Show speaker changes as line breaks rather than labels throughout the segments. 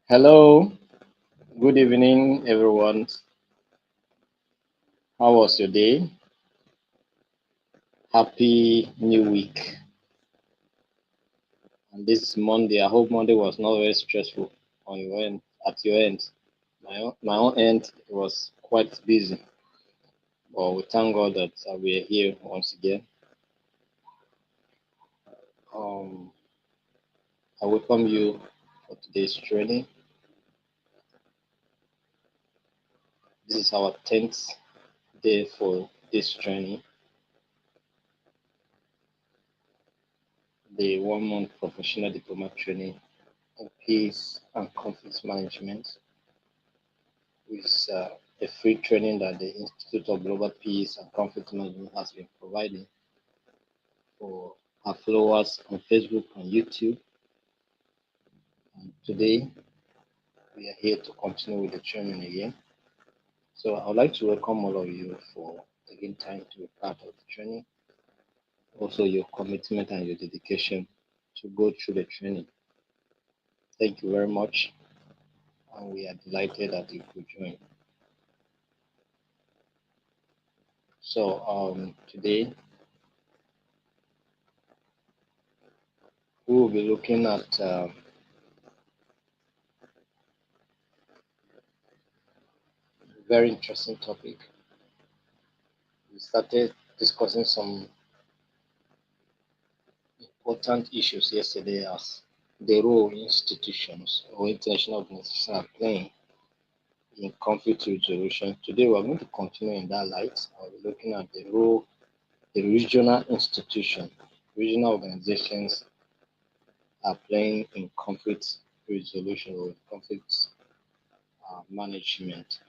Hello, good evening, everyone. How was your day? Happy New Week. And this is Monday. I hope Monday was not very stressful on your end. At your end, my own end was quite busy, but we thank God that we are here once again. Um, I welcome you for today's training. This is our 10th day for this training, the 1 month professional diploma training in peace and conflict management, which is a free training that the Institute of Global Peace and Conflict Management has been providing for our followers on Facebook and YouTube. And today, we are here to continue with the training again. So I would like to welcome all of you for taking time to be part of the training. Also, your commitment and your dedication to go through the training. Thank you very much, and we are delighted that you could join. So today we will be looking at a very interesting topic. We started discussing some important issues yesterday as the role institutions or international organizations are playing in conflict resolution. Today we are going to continue in that light. I'll be looking at the role the regional organizations are playing in conflict resolution or conflict management.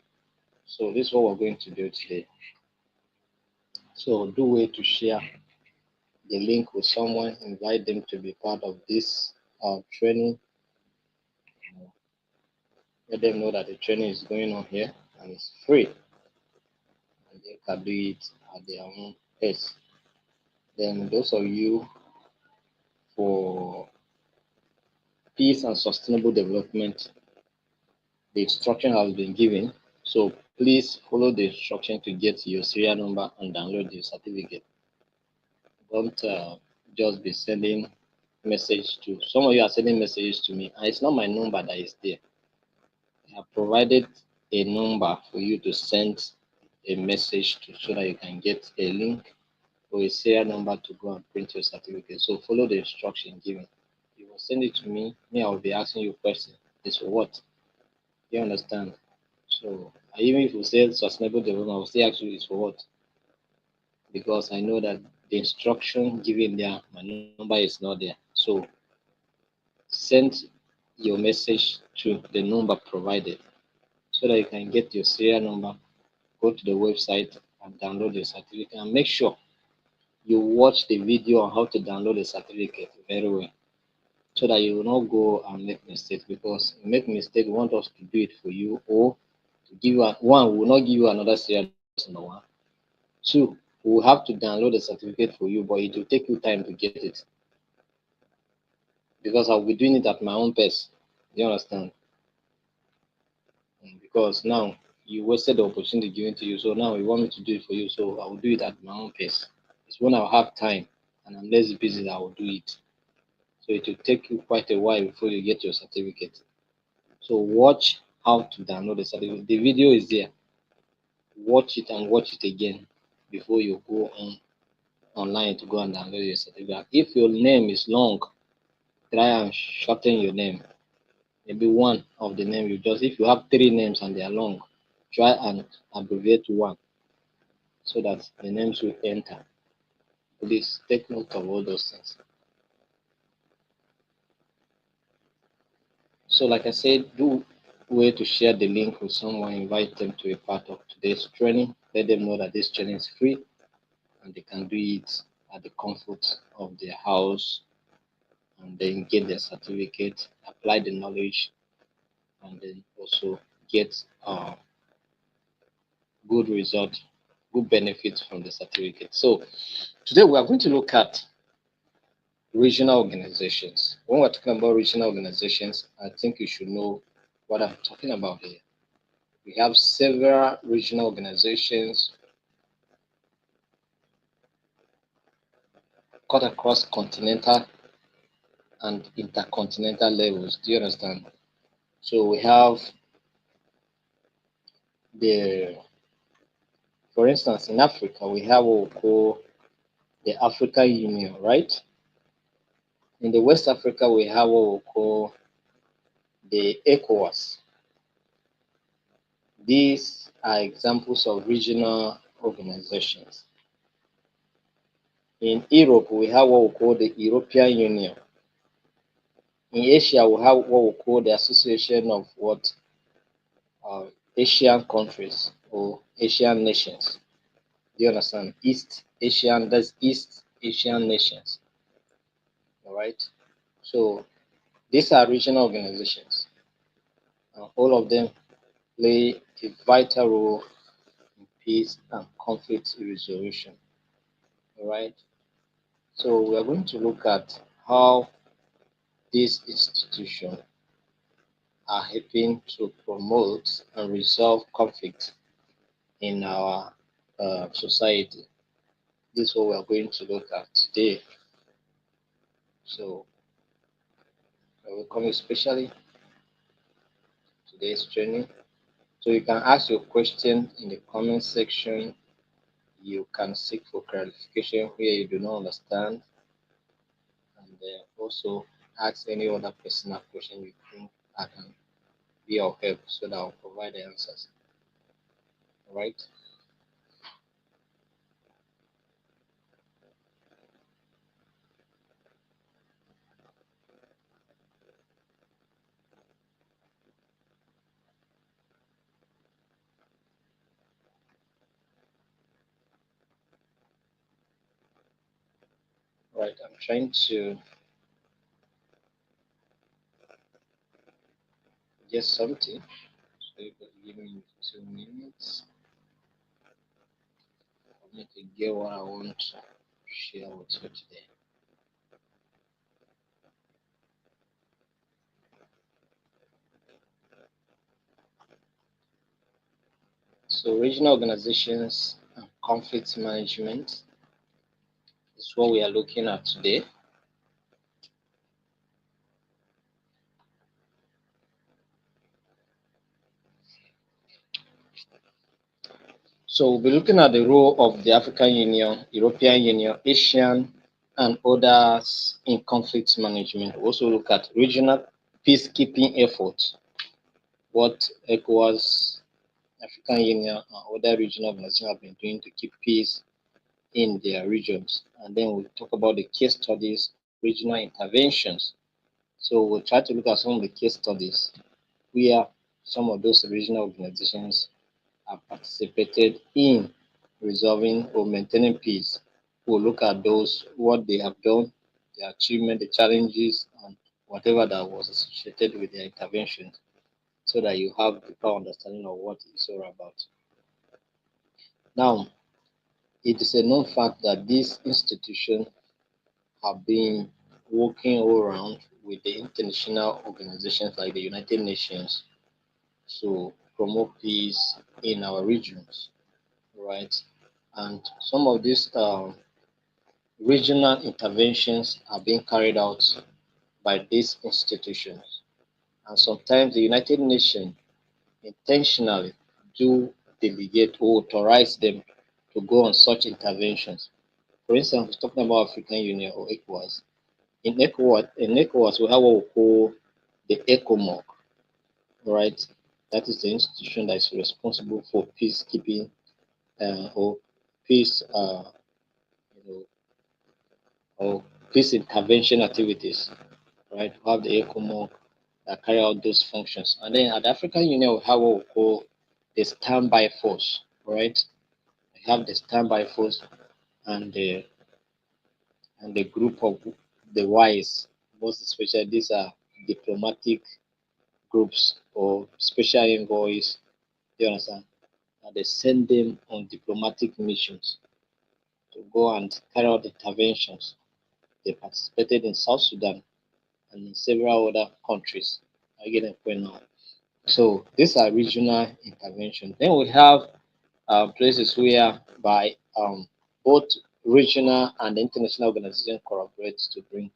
So this is what we're going to do today. So do way to share the link with someone, invite them to be part of this training. Let them know that the training is going on here and it's free and they can do it at their own pace. Then those of you for peace and sustainable development, the instruction has been given. So please follow the instruction to get your serial number and download the certificate. Don't just be sending message to some of you are sending messages to me and it's not my number that is there. I have provided a number for you to send a message to so that you can get a link or a serial number to go and print your certificate. So follow the instruction given. You will send it to me. Me, I will be asking you questions. This for what? You understand? So even if you say sustainable development, I will still ask you this for what? Because I know that the instruction given there, my number is not there. So send your message to the number provided so that you can get your serial number, go to the website and download your certificate and make sure you watch the video on how to download the certificate very well so that you will not go and make mistakes because you make mistake, we want us to do it for you or to give you one, we will not give you another serial number one. Two, we will have to download the certificate for you, but it will take you time to get it because I'll be doing it at my own pace. You understand? Because now you wasted the opportunity given to you, so now you want me to do it for you, so I will do it at my own pace. It's when I'll have time and I'm less busy that I will do it. So it will take you quite a while before you get your certificate. So watch how to download the certificate. The video is there. Watch it and watch it again before you go on online to go and download your certificate. If your name is long, try and shorten your name. Maybe one of the name you just if you have three names and they are long, try and abbreviate one so that the names will enter. Please take note of all those things. So like I said, do way to share the link with someone, invite them to be part of today's training. Let them know that this training is free and they can do it at the comfort of their house and then get their certificate, apply the knowledge, and then also get good result, good benefits from the certificate. So today we are going to look at regional organizations. When we're talking about regional organizations, I think you should know what I'm talking about here. We have several regional organizations cut across continental and intercontinental levels. Do you understand? So we have the, for instance, in Africa, we have what we call the African Union, right? In the West Africa, we have what we call the ECOWAS. These are examples of regional organizations. In Europe, we have what we call the European Union. In Asia, we have what we call the Association of what Asian countries or Asian nations. Do you understand? East Asian, that's East Asian nations. All right. So these are regional organizations. All of them play a vital role in peace and conflict resolution. All right. So we are going to look at how these institutions are helping to promote and resolve conflict in our society. This is what we are going to look at today. So I welcome you especially today's training. So you can ask your question in the comment section. You can seek for clarification where you do not understand, and also ask any other personal question you think I can be of help so that I'll provide the answers. All right. Right. I'm trying to get something. So you can give me 2 minutes for me to get what I want to share with you today. So regional organizations and conflict management is what we are looking at today. So we'll be looking at the role of the African Union, European Union, Asian, and others in conflict management. We'll also look at regional peacekeeping efforts, what ECOWAS, African Union, and other regional organizations have been doing to keep peace in their regions. And then we'll talk about the case studies, regional interventions. So we'll try to look at some of the case studies where some of those regional organizations have participated in resolving or maintaining peace. We'll look at those, what they have done, the achievement, the challenges, and whatever that was associated with their interventions, so that you have a deeper understanding of what it's all about. Now, it is a known fact that these institutions have been working all around with the international organizations like the United Nations to promote peace in our regions, right? And some of these regional interventions are being carried out by these institutions. And sometimes the United Nations intentionally do delegate or authorize them to go on such interventions. For instance, we're talking about African Union or ECOWAS. In ECOWAS, we have what we call the ECOMOG, right? That is the institution that is responsible for peacekeeping or peace, you know, or peace intervention activities, right? We have the ECOMOG that carry out those functions. And then at the African Union, we have what we call the standby force, right? We have the standby force and the group of the WISE. Most especially, these are diplomatic groups or special envoys. You understand? And they send them on diplomatic missions to go and carry out interventions. They participated in South Sudan and in several other countries. I get a point now. So these are regional intervention. Then we have places where by both regional and international organizations collaborate to bring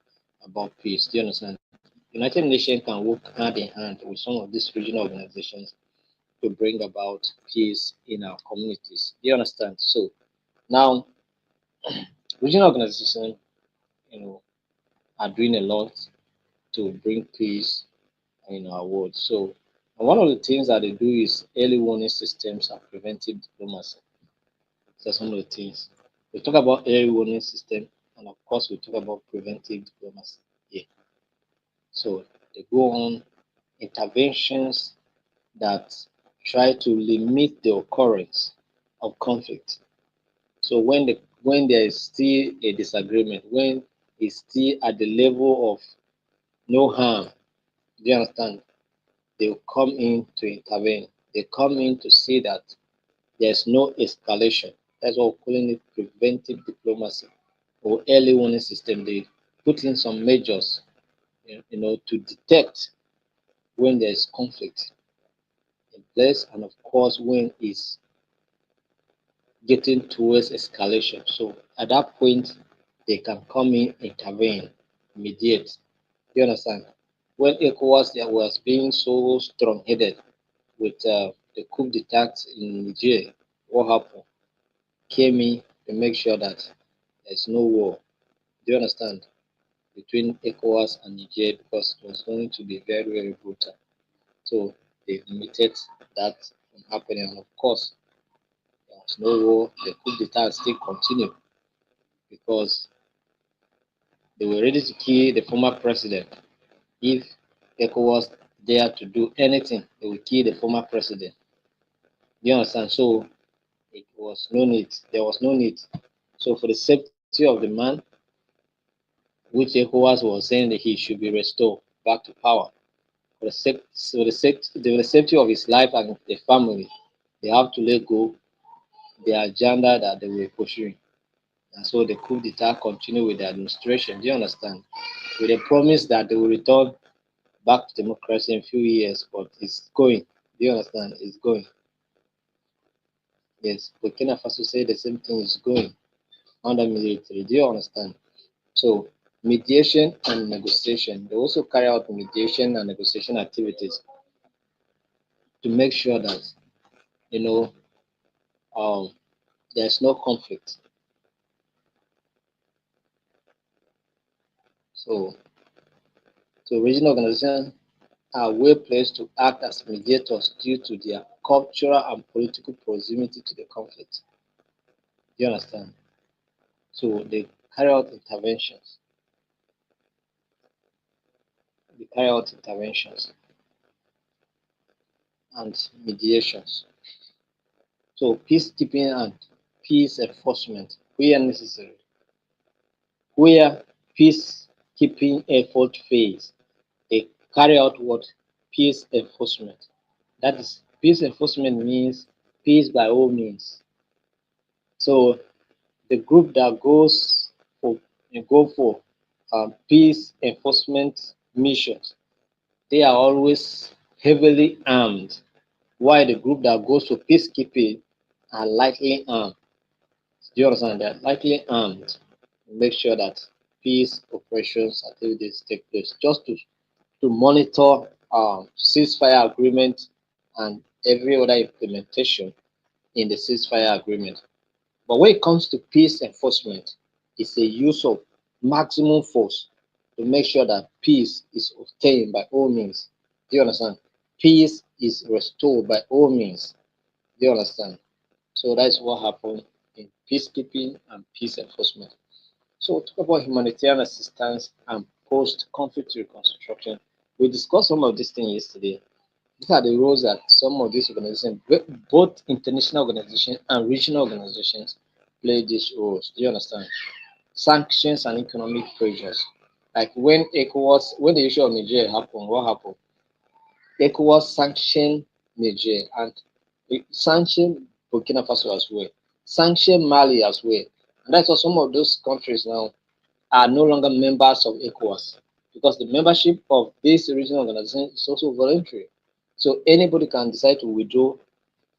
about peace. Do you understand? United Nations can work hand in hand with some of these regional organizations to bring about peace in our communities. Do you understand? So now regional organizations, you know, are doing a lot to bring peace in our world. So one of the things that they do is early warning systems and preventive diplomacy. So some of the things we talk about early warning system, and of course we talk about preventive diplomacy. Yeah. So they go on interventions that try to limit the occurrence of conflict. So when there is still a disagreement, when it's still at the level of no harm, do you understand? They will come in to intervene. They come in to see that there's no escalation. That's what we're calling it preventive diplomacy or early warning system. They put in some measures, to detect when there's conflict in place, and of course when it's getting towards escalation. So at that point, they can come in, intervene, mediate. You understand? When ECOWAS that was being so strong-headed with the coup d'etat in Niger, what happened? Came in to make sure that there's no war. Do you understand? Between ECOWAS and Niger, because it was going to be very, very brutal. So they limited that from happening. And of course, there was no war. The coup d'etat still continued because they were ready to kill the former president. If ECOWAS dared to do anything, they would kill the former president. Do you understand? So it was no need. There was no need. So for the safety of the man, which ECOWAS was saying that he should be restored back to power, for the safety of his life and the family, they have to let go the agenda that they were pursuing. And so the coup d'etat continued with the administration. Do you understand? With a promise that they will return back to democracy in a few years, but it's going. Do you understand? It's going. Yes, Burkina Faso say the same thing is going under military. Do you understand? So mediation and negotiation. They also carry out mediation and negotiation activities to make sure that you know um, there's no conflict. So, so regional organizations are well placed to act as mediators due to their cultural and political proximity to the conflict. Do you understand? So they carry out interventions. They carry out interventions and mediations. So peacekeeping and peace enforcement where necessary. Where peacekeeping effort fails, they carry out what? Peace enforcement. That is, peace enforcement means peace by all means. So the group that for go for peace enforcement missions, they are always heavily armed, while the group that goes for peacekeeping are lightly armed. Do you understand? They're lightly armed to make sure that peace operations activities take place, just to monitor ceasefire agreement and every other implementation in the ceasefire agreement. But when it comes to peace enforcement, it's a use of maximum force to make sure that peace is obtained by all means. Do you understand? Peace is restored by all means. Do you understand? So that's what happened in peacekeeping and peace enforcement. So we'll talk about humanitarian assistance and post-conflict reconstruction. We discussed some of these things yesterday. These are the roles that some of these organizations, both international organizations and regional organizations, play these roles. Do you understand? Sanctions and economic pressures. Like when the issue of Niger happened, what happened? ECOWAS sanctioned Niger and it sanctioned Burkina Faso as well, sanctioned Mali as well. And that's why some of those countries now are no longer members of ECOWAS because the membership of this regional organization is also voluntary. So anybody can decide to withdraw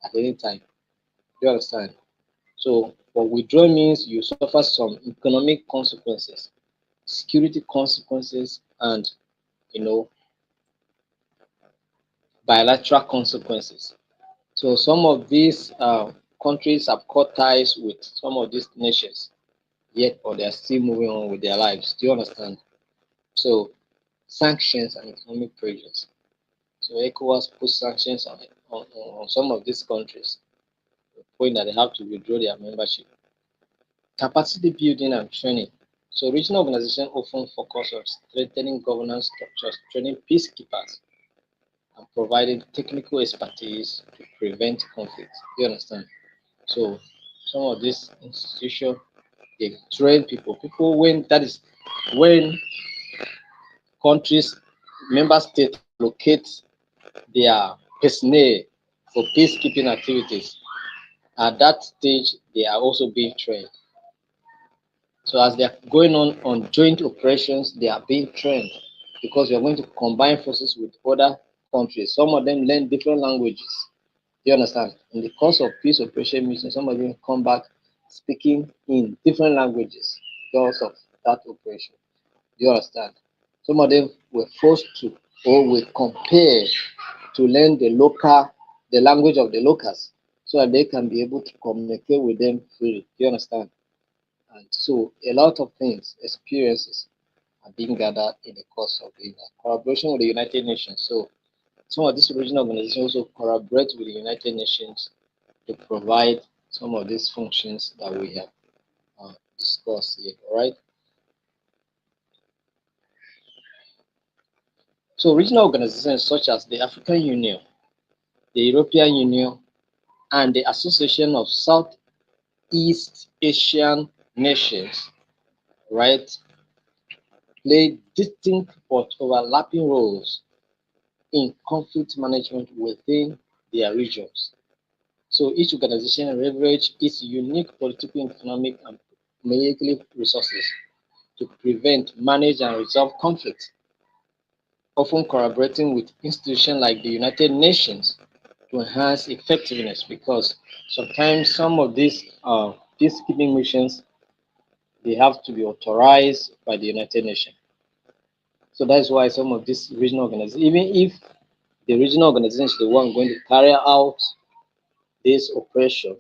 at any time. You understand? So what withdraw means you suffer some economic consequences, security consequences, and you know bilateral consequences. So some of these countries have cut ties with some of these nations, yet or they are still moving on with their lives. Do you understand? So sanctions and economic pressures. So ECOWAS put sanctions on some of these countries, to the point that they have to withdraw their membership. Capacity building and training. So regional organizations often focus on strengthening governance structures, training peacekeepers, and providing technical expertise to prevent conflict. You understand? So some of these institutions they train people. People when that is when countries, member states allocate their personnel for peacekeeping activities. At that stage, they are also being trained. So as they are going on joint operations, they are being trained because we are going to combine forces with other countries. Some of them learn different languages. You understand? In the course of peace operation mission, some of them come back speaking in different languages because of that operation. You understand? Some of them were forced to or were compelled to learn the language of the locals so that they can be able to communicate with them freely. You understand? And so a lot of things, experiences are being gathered in the course of the collaboration with the United Nations. So some of these regional organizations also collaborate with the United Nations to provide some of these functions that we have discussed here. All right. So regional organizations such as the African Union, the European Union, and the Association of Southeast Asian Nations, right, play distinct but overlapping roles in conflict management within their regions. So each organization leverages its unique political, economic, and military resources to prevent, manage, and resolve conflict, often collaborating with institutions like the United Nations to enhance effectiveness because sometimes some of these peacekeeping missions they have to be authorized by the United Nations. So that's why some of these regional organizations, even if the regional organization is the one going to carry out this operation,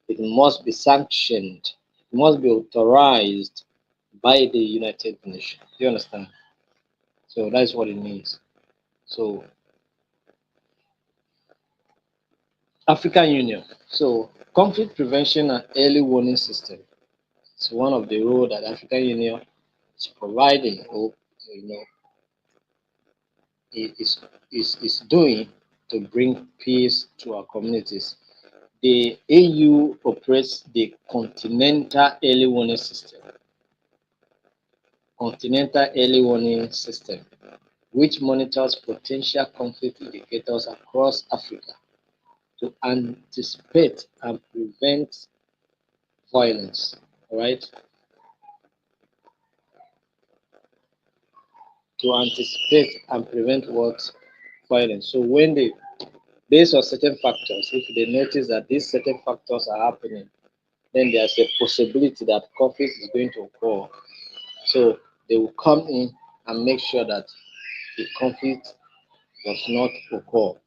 it must be sanctioned, it must be authorized by the United Nations. Do you understand? So that's what it means. So African Union. So conflict prevention and early warning system. It's one of the roles that African Union is providing or you know is doing to bring peace to our communities. The AU operates the Continental Early Warning System, which monitors potential conflict indicators across Africa to anticipate and prevent violence. All right, to anticipate and prevent what violence. So when they based on certain factors, if they notice that these certain factors are happening, then there's a possibility that conflict is going to occur. So they will come in and make sure that the conflict does not occur. Do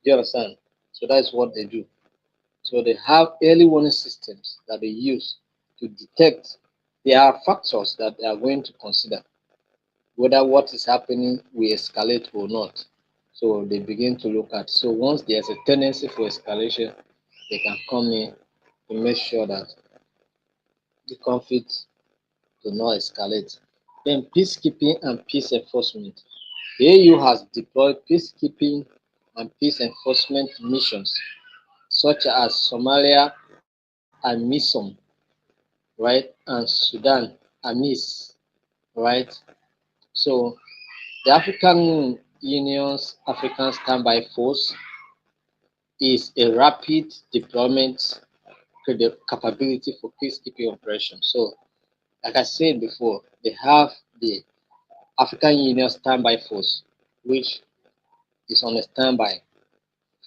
you understand? So that's what they do. So they have early warning systems that they use to detect. There are factors that they are going to consider whether what is happening will escalate or not. So they begin to look at. So once there's a tendency for escalation, they can come in to make sure that the conflict do not escalate. Then peacekeeping and peace enforcement. The AU has deployed peacekeeping and peace enforcement missions such as Somalia and MISOM, right, and Sudan, AMIS, right. So the African Union's African Standby Force is a rapid deployment capability for peacekeeping operations. So, like I said before, they have the African Union Standby Force, which is on a standby.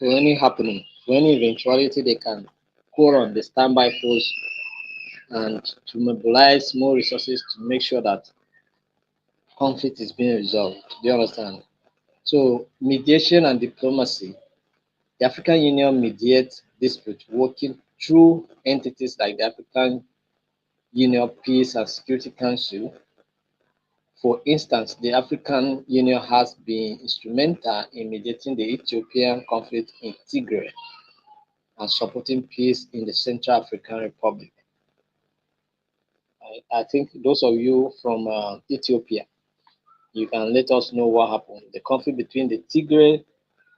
for any happening, for any eventuality, they can call on the standby force and to mobilize more resources to make sure that conflict is being resolved. Do you understand? So mediation and diplomacy. The African Union mediates dispute working through entities like the African Union Peace and Security Council. For instance, the African Union has been instrumental in mediating the Ethiopian conflict in Tigray and supporting peace in the Central African Republic. I think those of you from Ethiopia, you can let us know what happened. The conflict between the Tigray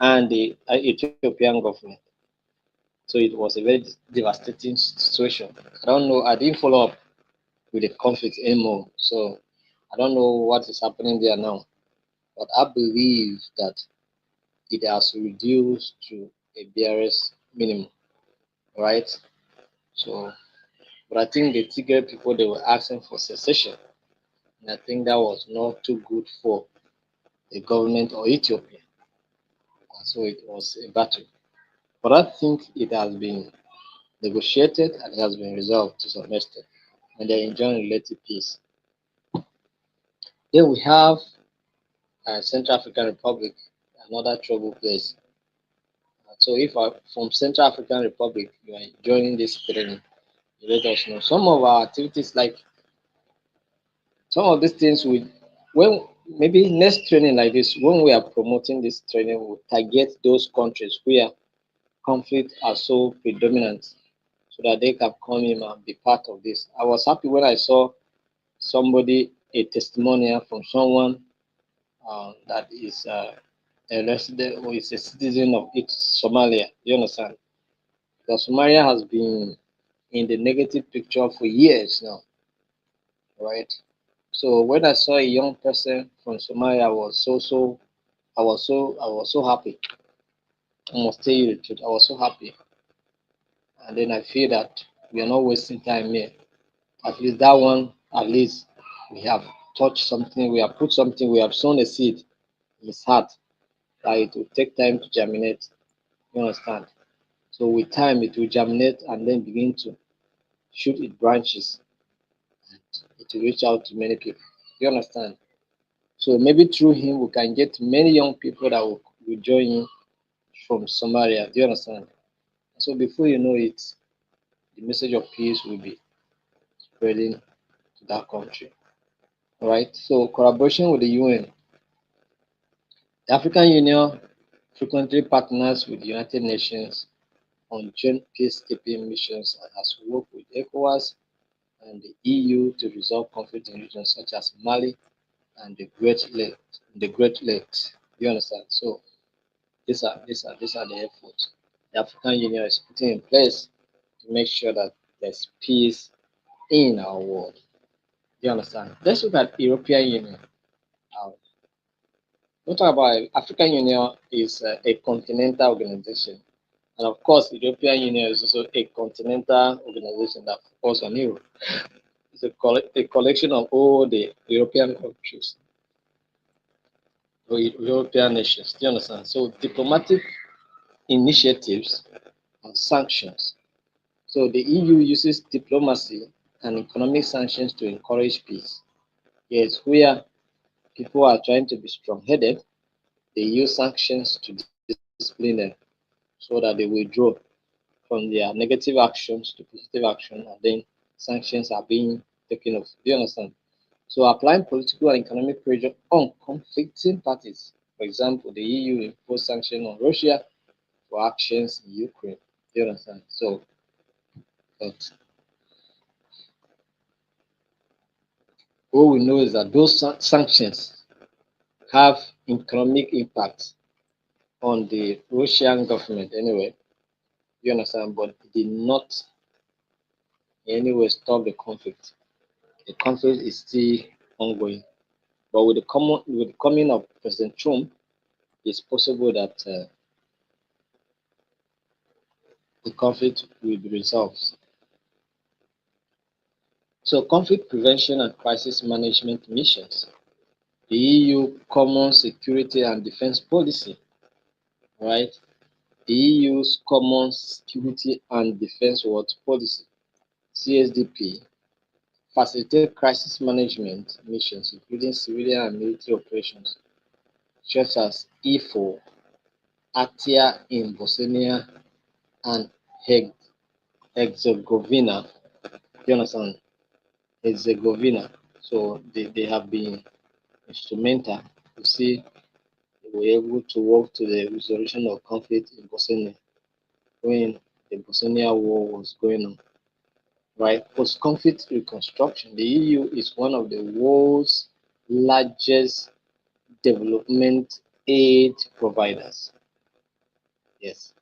and the Ethiopian government. So it was a very devastating situation. I don't know. I didn't follow up with the conflict anymore. So I don't know what is happening there now. But I believe that it has reduced to a barest minimum, right? So, but I think the Tigray people they were asking for secession, and I think that was not too good for the government of Ethiopia, and so it was a battle. But I think it has been negotiated and it has been resolved to some extent, and they're enjoying relative peace. Then we have Central African Republic, another trouble place. So if from Central African Republic you are joining this training, you let us know. Some of our activities, like some of these things, we when maybe next training like this, when we are promoting this training, we target those countries where conflict are so predominant, so that they can come in and be part of this. I was happy when I saw somebody a testimonial from someone that is a resident or is a citizen of Somalia. You understand? Because Somalia has been in the negative picture for years now, right? So when I saw a young person from Somalia, I was so happy. I must tell you the truth. I was so happy, and then I feel that we are not wasting time here. At least that one, at least we have touched something, we have put something, we have sown a seed in his heart that it will take time to germinate. You understand? So with time, it will germinate and then begin to shoot its branches. It will reach out to many people. You understand? So maybe through him, we can get many young people that will join in from Somalia. Do you understand? So before you know it, the message of peace will be spreading to that country. All right. So collaboration with the UN. The African Union frequently partners with the United Nations on joint peacekeeping missions and has worked with ECOWAS and the EU to resolve conflict in regions such as Mali and the Great Lakes. You understand? So these are the efforts the African Union is putting in place to make sure that there's peace in our world. You understand? Let's look at European Union. Uh, we talk about African Union is a continental organization, and of course, the European Union is also a continental organization that focuses on Europe. It's a collection of all the European countries or European nations. Do you understand? So diplomatic initiatives and sanctions. So the EU uses diplomacy and economic sanctions to encourage peace. Yes, where people are trying to be strong-headed, they use sanctions to discipline them so that they withdraw from their negative actions to positive action, and then sanctions are being taken off. Do you understand? So applying political and economic pressure on conflicting parties. For example, the EU imposed sanctions on Russia for actions in Ukraine. Do you understand? So, but all we know is that those sanctions have economic impact on the Russian government anyway. You understand? But it did not in any way stop the conflict. The conflict is still ongoing. But with the coming of President Trump, it's possible that the conflict will be resolved. So, conflict prevention and crisis management missions. The EU Common Security and Defense Policy, right? the EU's Common Security and Defence World Policy (CSDP) facilitate crisis management missions including civilian and military operations such as E4 Atia in Bosnia and Herzegovina. You understand? Herzegovina. So they have been instrumental. You see, they were able to work to the resolution of conflict in Bosnia when the Bosnia War was going on. Right? Post-conflict reconstruction. The EU is one of the world's largest development aid providers. Yes,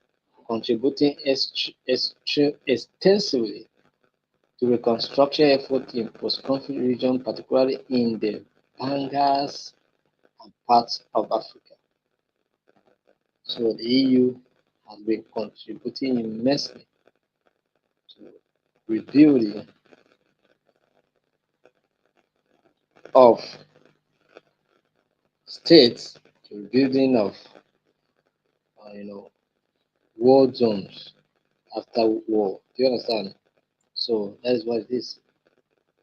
contributing extensively to reconstruction efforts in post-conflict regions, particularly in the Bangas and parts of Africa. So the EU has been contributing immensely to rebuilding of states, to rebuilding of you know war zones after war. Do you understand? So that is what it is.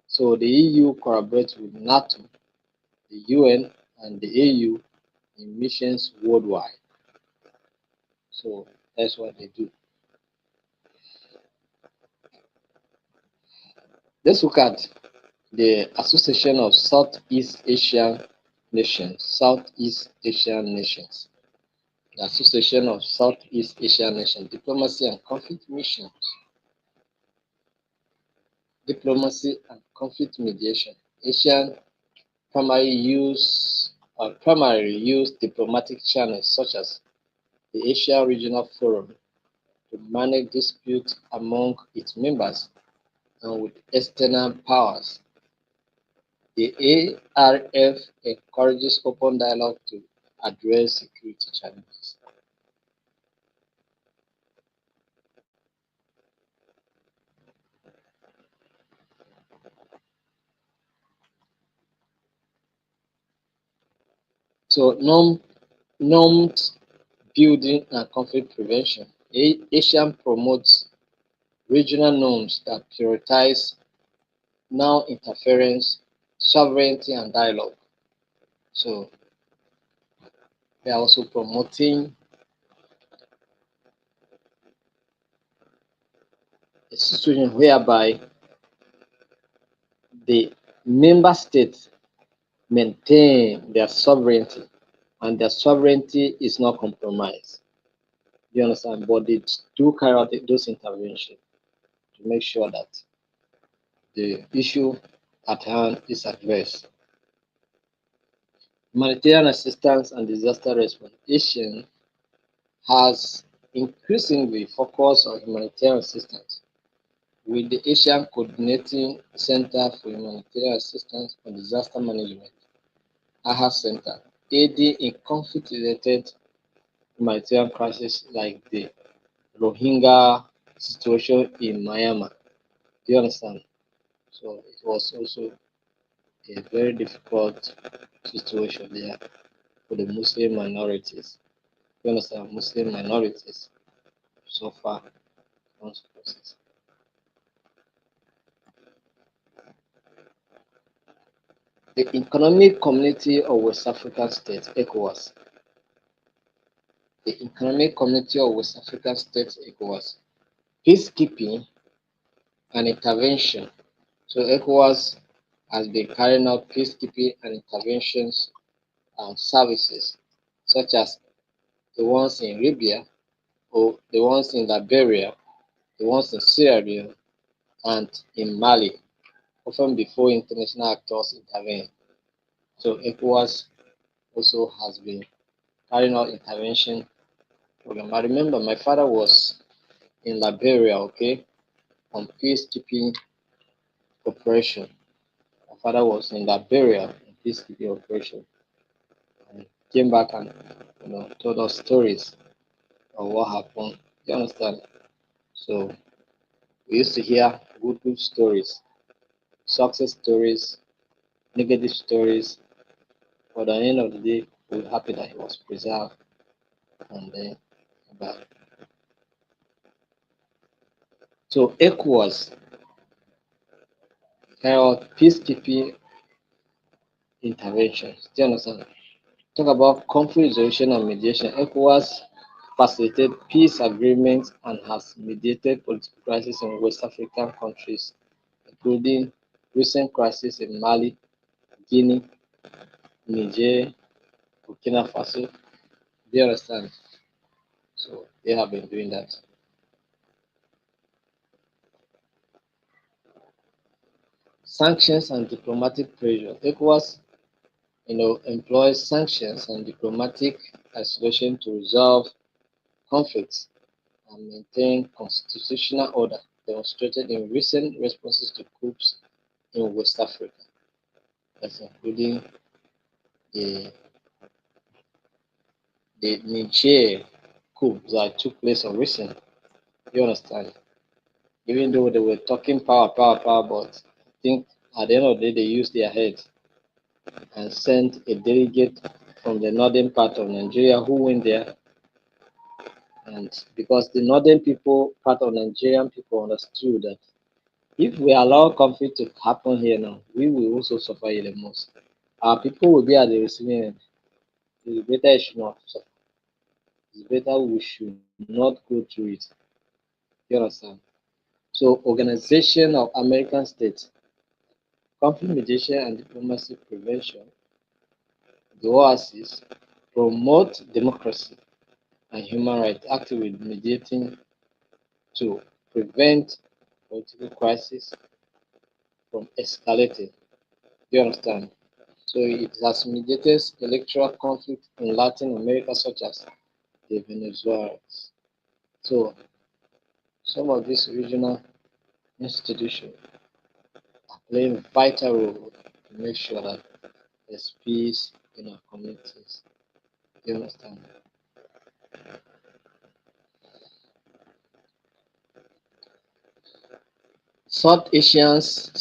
So the EU collaborates with NATO, the UN, and the AU in missions worldwide. So that's what they do. Let's look at the Association of Southeast Asian Nations. Southeast Asian Nations. The Association of Southeast Asian Nations. Diplomacy and conflict missions. Diplomacy and conflict mediation. Asian primarily use diplomatic channels such as the Asia Regional Forum to manage disputes among its members and with external powers. The ARF encourages open dialogue to address security challenges. So, norms building and conflict prevention. ASEAN promotes regional norms that prioritize non-interference, sovereignty, and dialogue. So, they are also promoting a situation whereby the member states maintain their sovereignty and their sovereignty is not compromised. You understand? But they do carry out those interventions to make sure that the issue at hand is addressed. Humanitarian assistance and disaster response. ASEAN has increasingly focused on humanitarian assistance with the Asian Coordinating Center for Humanitarian Assistance and Disaster Management AHA Center, aiding in conflict-related humanitarian crises like the Rohingya situation in Myanmar. Do you understand? So it was also a very difficult situation there for the Muslim minorities. You understand? Muslim minorities suffer consequences. The Economic Community of West African States, ECOWAS. The Economic Community of West African States, ECOWAS. Peacekeeping and intervention. So ECOWAS has been carrying out peacekeeping and interventions services, such as the ones in Libya, or the ones in Liberia, the ones in Sierra Leone, and in Mali, often before international actors intervene. So ECOWAS also has been carrying out intervention program. I remember my father was in Liberia, okay, on peacekeeping operation. My father was in Liberia on peacekeeping operation and came back and told us stories of what happened. You understand? So we used to hear good stories, success stories, negative stories, but at the end of the day, we were happy that he was preserved and then back. So ECOWAS carry out peacekeeping interventions. Do you understand? Talk about conflict resolution and mediation. ECOWAS facilitated peace agreements and has mediated political crises in West African countries, including recent crises in Mali, Guinea, Niger, Burkina Faso. Do you understand? So they have been doing that. Sanctions and diplomatic pressure. ECOWAS, employs sanctions and diplomatic isolation to resolve conflicts and maintain constitutional order, demonstrated in recent responses to coups in West Africa. That's including the Niger coup that took place on recent. You understand? Even though they were talking power, but I think at the end of the day they used their head and sent a delegate from the northern part of Nigeria who went there. And because the northern people, part of Nigerian people, understood that if we allow conflict to happen here now, we will also suffer it the most. Our people will be at the receiving end. It's better it should not suffer. It's better we should not go through it. You understand? So, Organization of American States, conflict mediation and diplomacy prevention, the OASIS, promote democracy and human rights, actively mediating to prevent political crisis from escalating. Do you understand? So it has mediated electoral conflict in Latin America, such as the Venezuelans. So some of these regional institutions are playing a vital role to make sure that there's peace in our communities. Do you understand? South Asians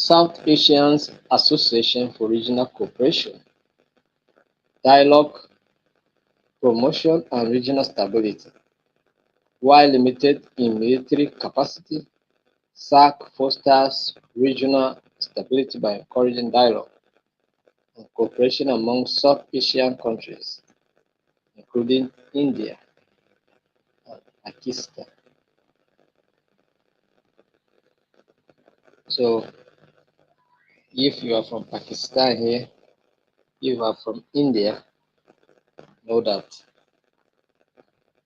Association for Regional Cooperation, Dialogue, Promotion and Regional Stability. While limited in military capacity, SAC fosters regional stability by encouraging dialogue and cooperation among South Asian countries, including India and Pakistan. So, if you are from Pakistan here, if you are from India, know that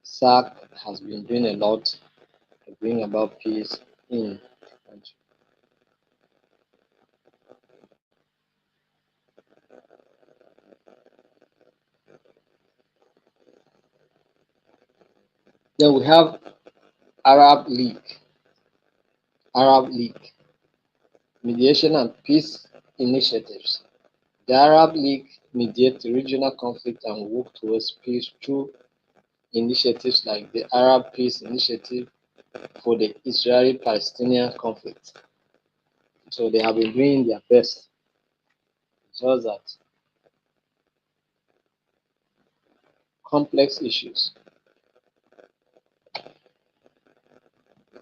SAC has been doing a lot to bring about peace in the country. Then we have Arab League, Arab League, mediation and peace initiatives. The Arab League mediates regional conflict and works towards peace through initiatives like the Arab Peace Initiative for the Israeli-Palestinian conflict. So they have been doing their best. It's just that complex issues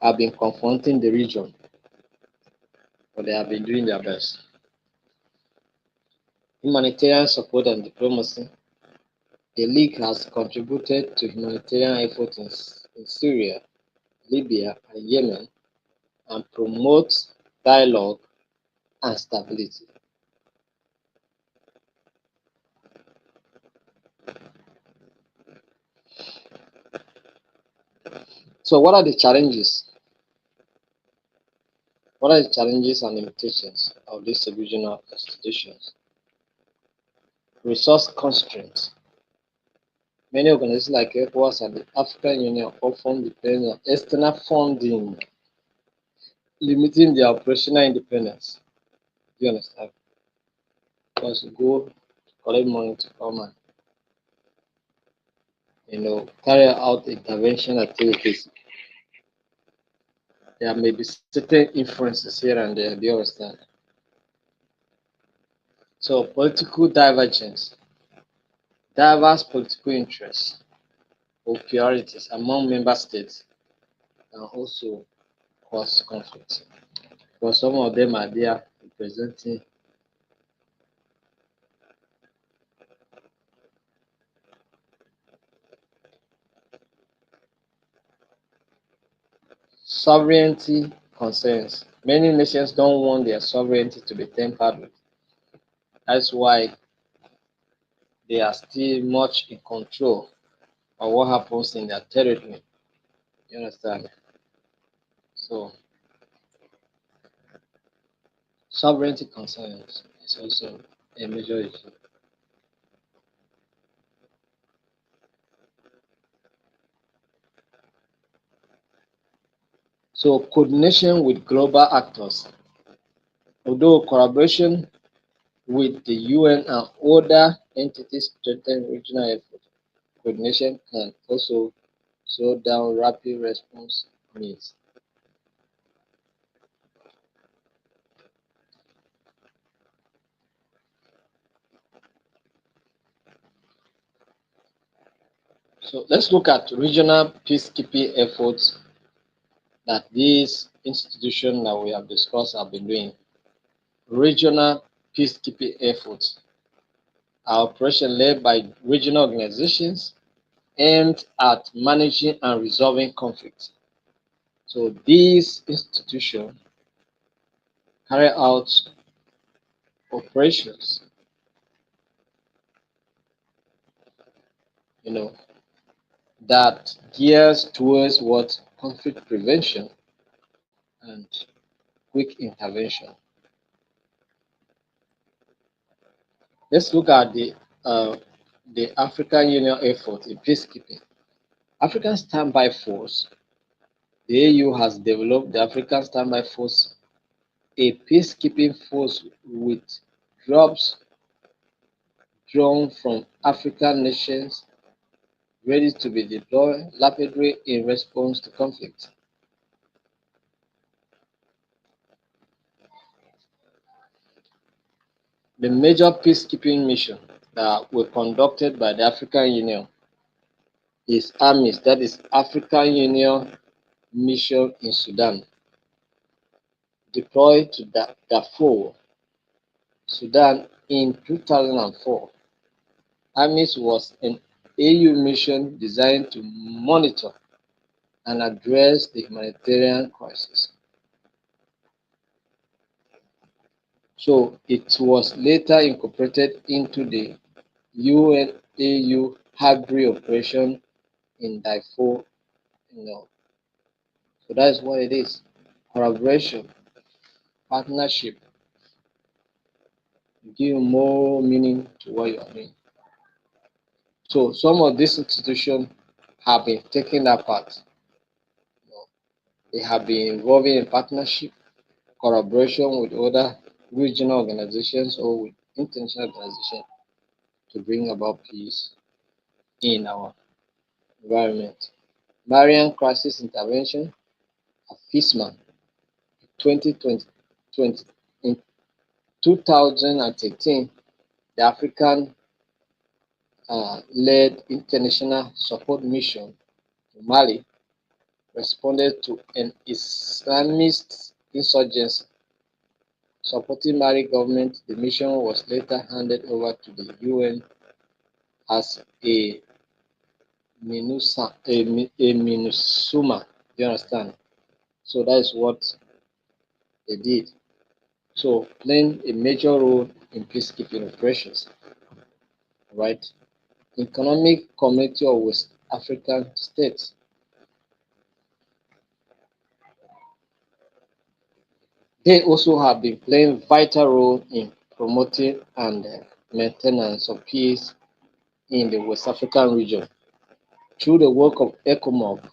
have been confronting the region, but they have been doing their best. Humanitarian support and diplomacy. The League has contributed to humanitarian efforts in Syria, Libya, and Yemen and promotes dialogue and stability. So, what are the challenges? What are the challenges and limitations of these regional institutions? Resource constraints. Many organizations like ECOWAS and the African Union often depend on external funding, limiting their operational independence. Do you understand? Because you go to collect money to come and carry out intervention activities. There may be certain influences here and there. Do you understand? So political divergence, diverse political interests or priorities among member states can also cause conflict. Because some of them are there representing sovereignty concerns. Many nations don't want their sovereignty to be tampered with. That's why they are still much in control of what happens in their territory. You understand? So sovereignty concerns is also a major issue. So coordination with global actors. Although collaboration with the UN and other entities strengthen regional effort, coordination can also slow down rapid response needs. So let's look at regional peacekeeping efforts that these institutions that we have discussed have been doing. Regional peacekeeping efforts are operations led by regional organizations aimed at managing and resolving conflicts. So these institutions carry out operations, you know, that gears towards what conflict prevention and quick intervention. Let's look at the African Union effort in peacekeeping. African Standby Force, the AU has developed the African Standby Force, a peacekeeping force with troops drawn from African nations ready to be deployed rapidly in response to conflict. The major peacekeeping mission that were conducted by the African Union is AMIS, that is African Union Mission in Sudan, deployed to Darfur, Sudan in 2004. AMIS was an AU mission designed to monitor and address the humanitarian crisis. So it was later incorporated into the UNAU hybrid operation in Darfur. You know. So that is what it is. Collaboration, partnership, give more meaning to what you are doing. So some of these institutions have been taking that part. You know, they have been involving in partnership, collaboration with other regional organizations or with international organizations to bring about peace in our environment. Marian Crisis Intervention, FISMA, 2020, in 2018, the African led international support mission to Mali responded to an Islamist insurgency. Supporting Mali government, the mission was later handed over to the UN as a MINUSMA. Do you understand? So that is what they did. So playing a major role in peacekeeping operations, right? Economic Community of West African States. They also have been playing vital role in promoting and maintenance of peace in the West African region through the work of ECOMOG,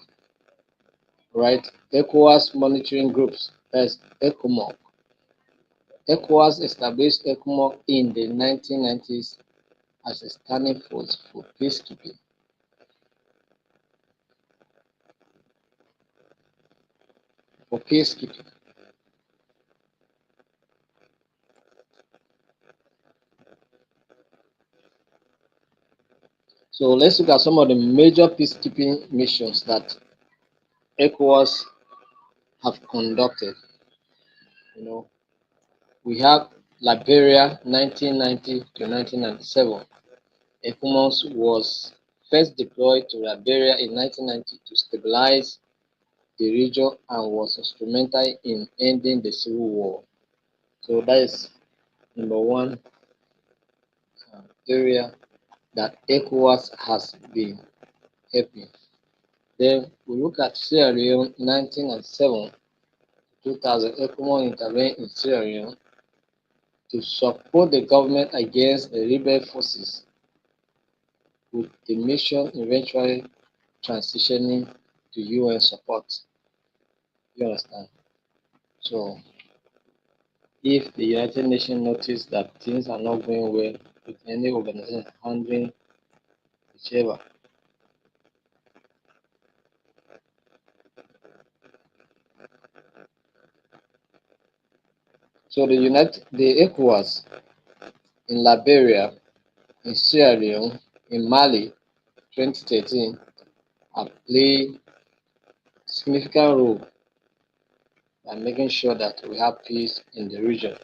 right? ECOWAS monitoring groups, as ECOMOG. ECOWAS established ECOMOG in the 1990s as a standing force for peacekeeping. For peacekeeping. So let's look at some of the major peacekeeping missions that ECOWAS have conducted. You know, we have Liberia 1990 to 1997. ECOMOS was first deployed to Liberia in 1990 to stabilize the region and was instrumental in ending the civil war. So that is number one area that ECOWAS has been helping. Then we look at Sierra Leone 1997 2000. ECOWAS intervened in Sierra Leone to support the government against the rebel forces, with the mission eventually transitioning to UN support. You understand? So if the United Nations notice that things are not going well with any organization handling whichever, so the ECOWAS in Liberia, in Sierra Leone, in Mali, 2013, have played significant role by making sure that we have peace in the region.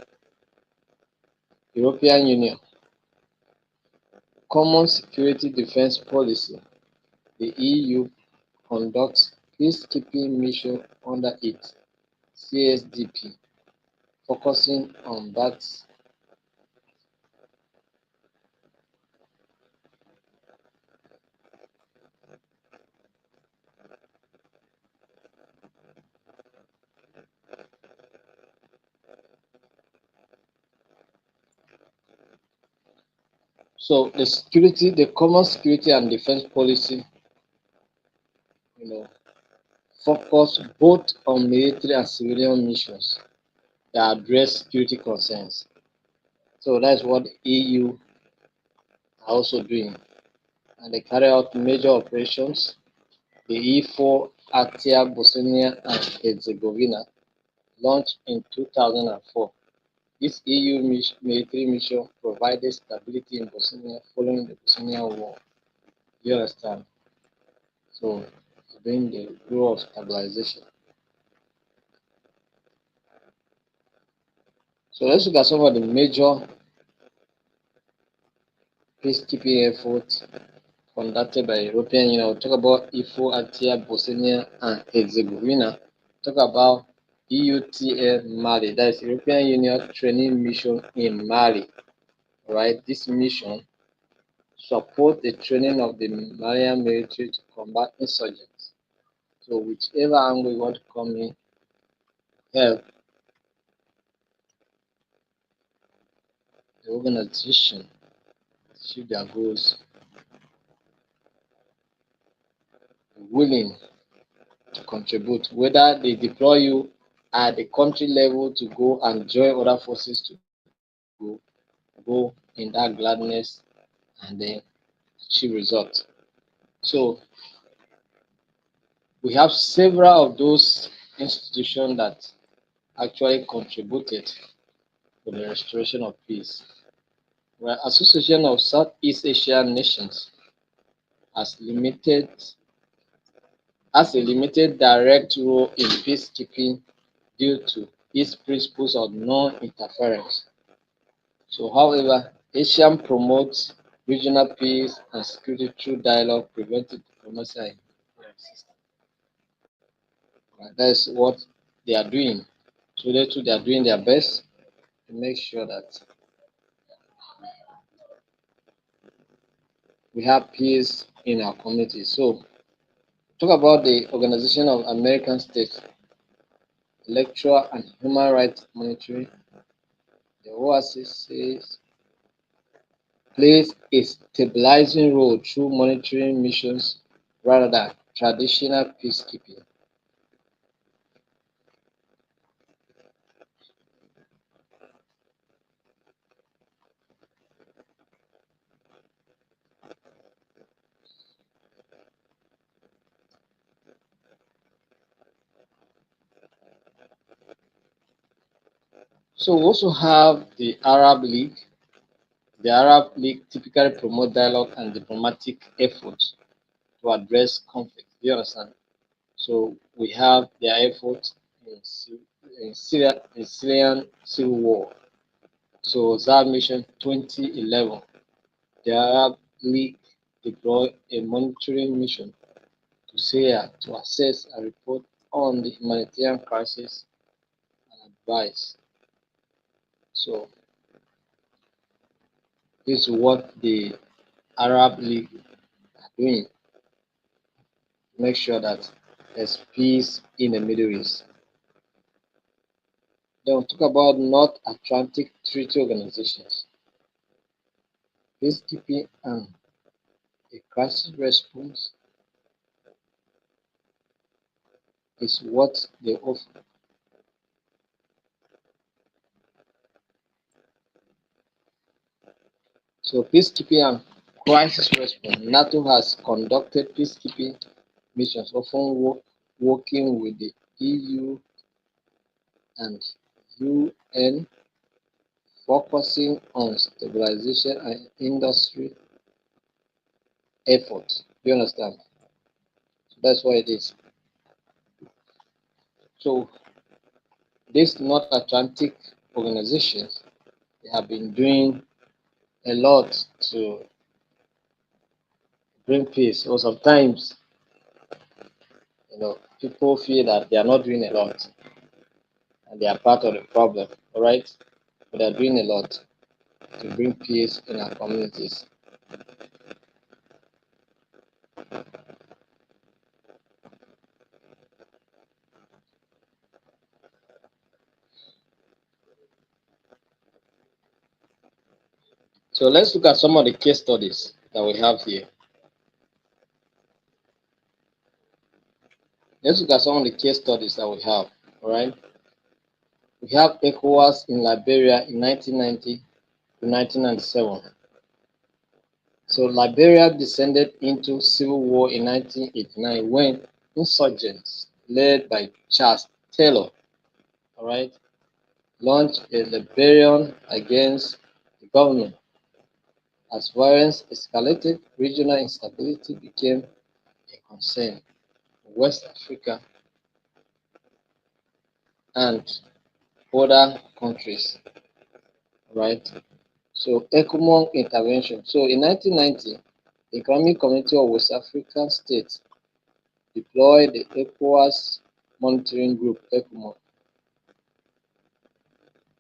European Union, Common Security Defence Policy, the EU conducts peacekeeping mission under its CSDP, focusing on that. So the common security and defense policy, you know, focus both on military and civilian missions that address security concerns. So that's what the EU are also doing, and they carry out major operations. The E4 Atia Bosnia and Herzegovina launched in 2004. This EU military mission provided stability in Bosnia following the Bosnian War. You understand? So, doing the role of stabilization. So, let's look at some of the major peacekeeping efforts conducted by European Union. We'll talk about IFO, Atia, Bosnia and Herzegovina. Talk about EUTM Mali, that is European Union Training Mission in Mali. Right, this mission support the training of the Malian military to combat insurgents. So whichever angle you want to come in, help the organization achieve their goals, willing to contribute, whether they deploy you at the country level to go and join other forces to go in that gladness and then achieve results. So we have several of those institutions that actually contributed to the restoration of peace. Well, Association of Southeast Asian Nations has limited has a limited direct role in peacekeeping due to its principles of non-interference. So, however, ASEAN promotes regional peace and security through dialogue, preventive diplomacy, and system. That is what they are doing. So, they are doing their best to make sure that we have peace in our community. So, talk about the Organization of American States, Electoral and Human Rights Monitoring. The OASIS says plays a stabilizing role through monitoring missions rather than traditional peacekeeping. So we also have the Arab League. The Arab League typically promote dialogue and diplomatic efforts to address conflict. You understand? So we have their efforts in Syrian civil war. So that mission 2011, the Arab League deployed a monitoring mission to Syria to assess and report on the humanitarian crisis and advise. So this is what the Arab League are doing to make sure that there's peace in the Middle East. Then we'll talk about North Atlantic Treaty Organizations, peacekeeping and a crisis response is what they offer. So peacekeeping and crisis response. NATO has conducted peacekeeping missions, often working with the EU and UN, focusing on stabilization and industry efforts. You understand? So that's what it is. So these North Atlantic organizations, they have been doing a lot to bring peace. Or sometimes, people feel that they are not doing a lot and they are part of the problem. All right, but they are doing a lot to bring peace in our communities. So let's look at some of the case studies that we have here. Let's look at some of the case studies that we have. All right. We have ECOWAS in Liberia in 1990 to 1997. So Liberia descended into civil war in 1989 when insurgents led by Charles Taylor, all right, launched a rebellion against the government. As violence escalated, regional instability became a concern in West Africa and other countries, right? So ECOMOG intervention. So in 1990, the Economic Community of West African States deployed the ECOWAS Monitoring Group (ECOMOG),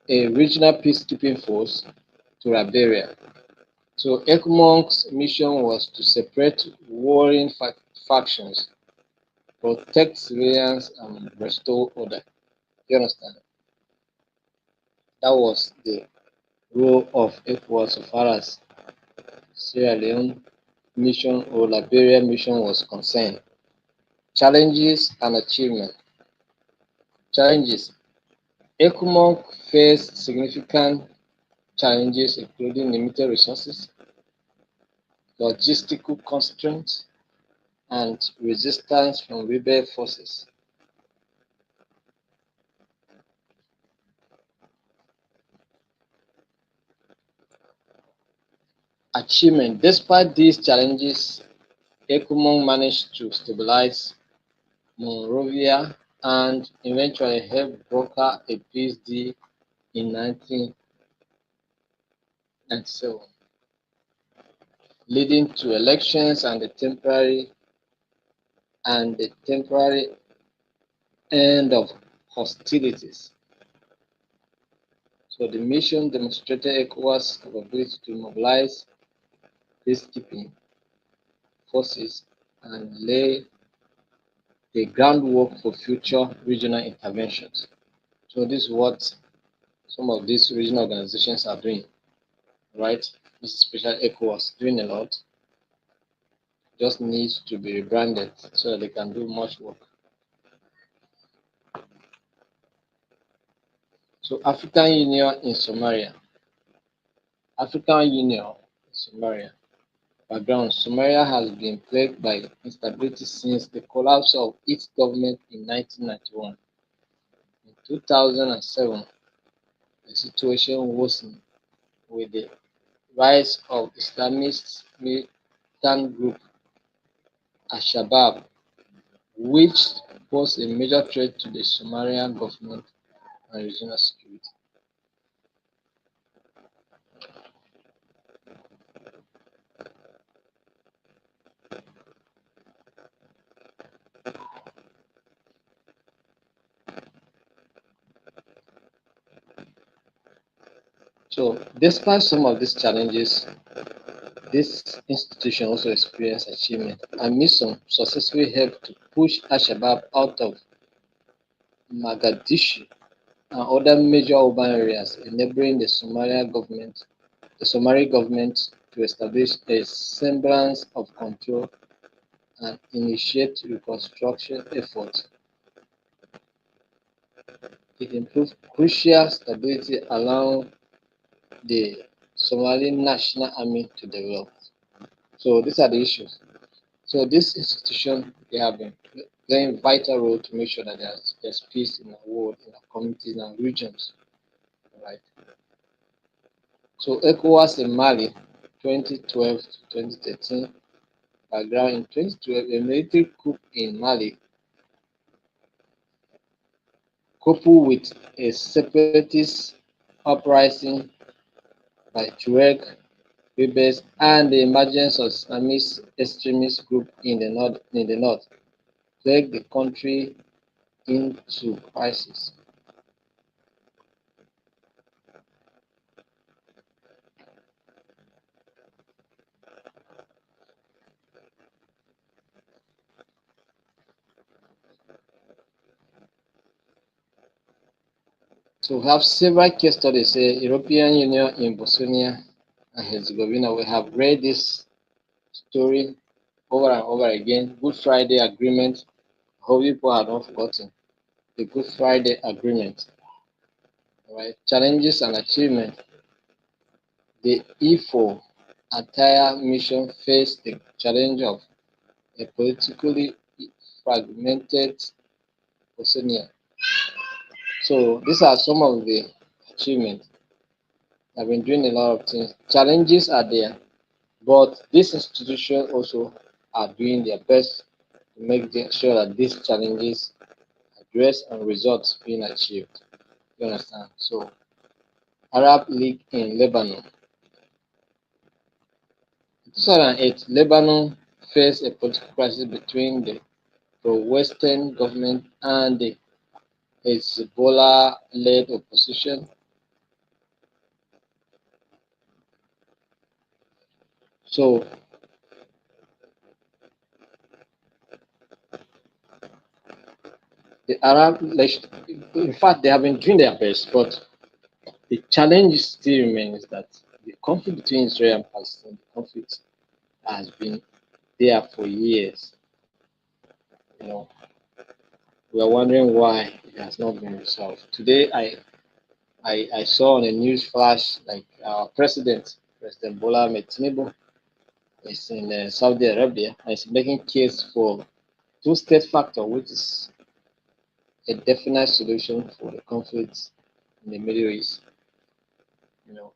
a regional peacekeeping force, to Liberia. So ECOMOG's mission was to separate warring factions, protect civilians, and restore order. You understand? That was the role of ECOWAS so far as Sierra Leone mission or Liberia mission was concerned. Challenges and achievement. Challenges. ECOMOG faced significant challenges including limited resources, logistical constraints, and resistance from rebel forces. Achievement. Despite these challenges, ECOMOG managed to stabilize Monrovia and eventually helped broker a peace deal in 1997, leading to elections and the temporary end of hostilities. So the mission demonstrated ECOWAS' capability to mobilize peacekeeping forces and lay the groundwork for future regional interventions. So this is what some of these regional organizations are doing, right? This is especially ECOWAS doing a lot. Just needs to be rebranded so that they can do much work. So African Union in Somalia. African Union in Somalia. Background. Somalia has been plagued by instability since the collapse of its government in 1991. In 2007, the situation worsened with the rise of Islamist militant group Al-Shabaab which pose a major threat to the Somalian government and regional security. So, despite some of these challenges, this institution also experienced achievement and mission successfully helped to push Al-Shabaab out of Mogadishu and other major urban areas, enabling the Somali government to establish a semblance of control and initiate reconstruction efforts. It improved crucial stability, allowing the Somali National Army to develop. So these are the issues. So this institution, they have been playing vital role to make sure that there's peace in the world, in our communities and regions. Right. So ECOWAS in Mali, 2012 to 2013. Background: in 2012, a military coup in Mali, coupled with a separatist uprising by Tuareg rebels and the emergence of Islamist extremist groups in the north, dragged the country into crisis. So we have several case studies. Say European Union in Bosnia and Herzegovina. We have read this story over and over again. Good Friday Agreement. Hope people have not forgotten the Good Friday Agreement. Right? Challenges and achievements. The E4 entire mission faced the challenge of a politically fragmented Bosnia. So these are some of the achievements. I've been doing a lot of things. Challenges are there, but this institution also are doing their best to make sure that these challenges addressed and results being achieved. You understand? So Arab League in Lebanon. In 2008, Lebanon faced a political crisis between the pro-Western government and the Hezbollah-led opposition. So the Arab, in fact, they have been doing their best, but the challenge still remains that the conflict between Israel and Palestine, the conflict has been there for years. You know, we are wondering why it has not been resolved. Today, I saw on a news flash like our President Bola Ahmed Tinubu, is in Saudi Arabia and is making case for two-state factor, which is a definite solution for the conflicts in the Middle East. You know,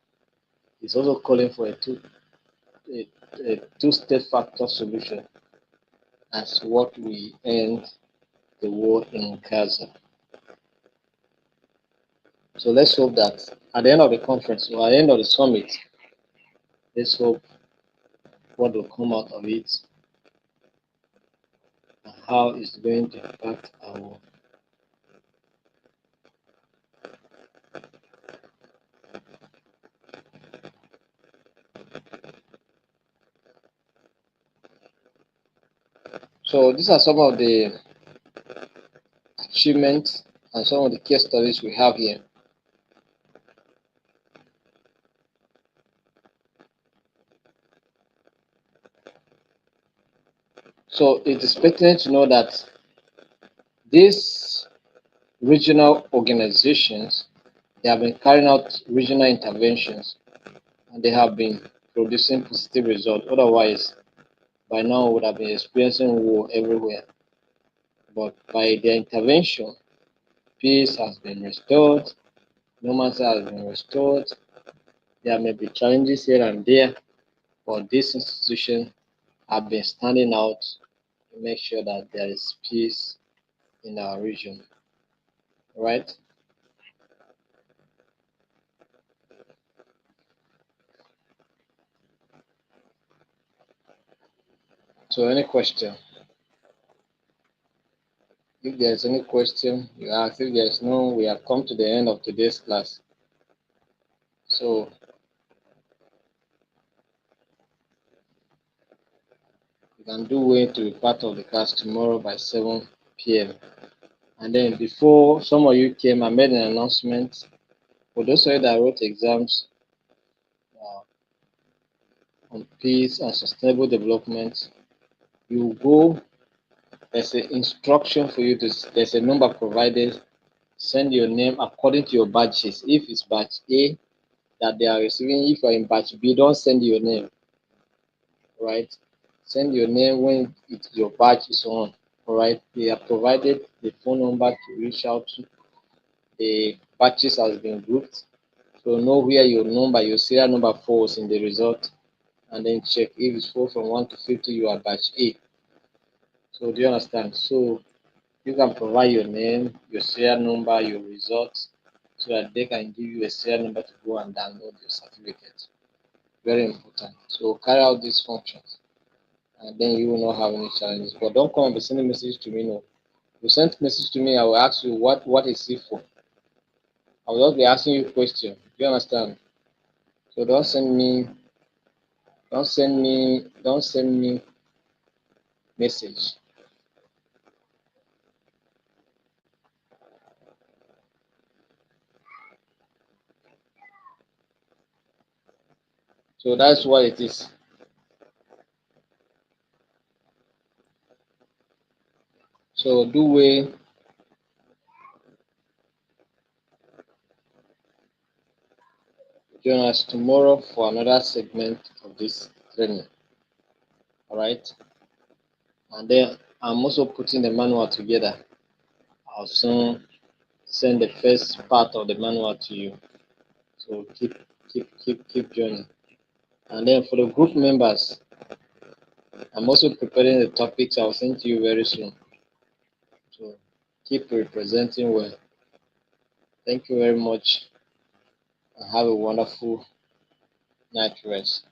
he's also calling for a, a two-state factor solution as what we end the war in Gaza. So let's hope that at the end of the conference or at the end of the summit, let's hope what will come out of it and how it's going to impact our world. So these are some of the achievements and some of the case studies we have here. So it is pertinent to know that these regional organizations, they have been carrying out regional interventions and they have been producing positive results. Otherwise, by now we would have been experiencing war everywhere. But by their intervention, peace has been restored, normalcy has been restored. There may be challenges here and there, but these institutions have been standing out make sure that there is peace in our region, right? So any question? If there's any question, you ask. If there's no, we have come to the end of today's class. So you can do way to be part of the class tomorrow by 7 p.m. And then before some of you came, I made an announcement for those of you that wrote exams uh, on peace and sustainable development. You go. There's an instruction for you to. There's a number provided. Send your name according to your batches. If it's batch A that they are receiving, if you're in batch B, don't send your name, right? Send your name when your batch is on, all right? They have provided the phone number to reach out to. The batches has been grouped, so know where your number, your serial number falls in the result, and then check if it's fall from 1 to 50, you are batch A. So do you understand? So you can provide your name, your serial number, your results, so that they can give you a serial number to go and download your certificate. Very important. So carry out these functions, and then you will not have any challenges. But don't come and be sending message to me. No, you send message to me, I will ask you what is it for. I will just be asking you question. Do you understand? So don't send me message. So that's what it is. So do we join us tomorrow for another segment of this training. All right. And then I'm also putting the manual together. I'll soon send the first part of the manual to you. So keep joining. And then for the group members, I'm also preparing the topics I'll send to you very soon. So keep representing well. Thank you very much and have a wonderful night rest.